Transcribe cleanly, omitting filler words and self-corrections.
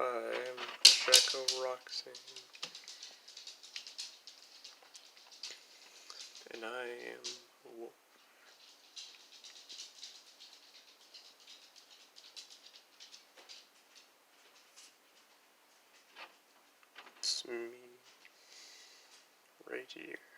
I am Jacko Roxanne, and I am a wolf. It's me, right here.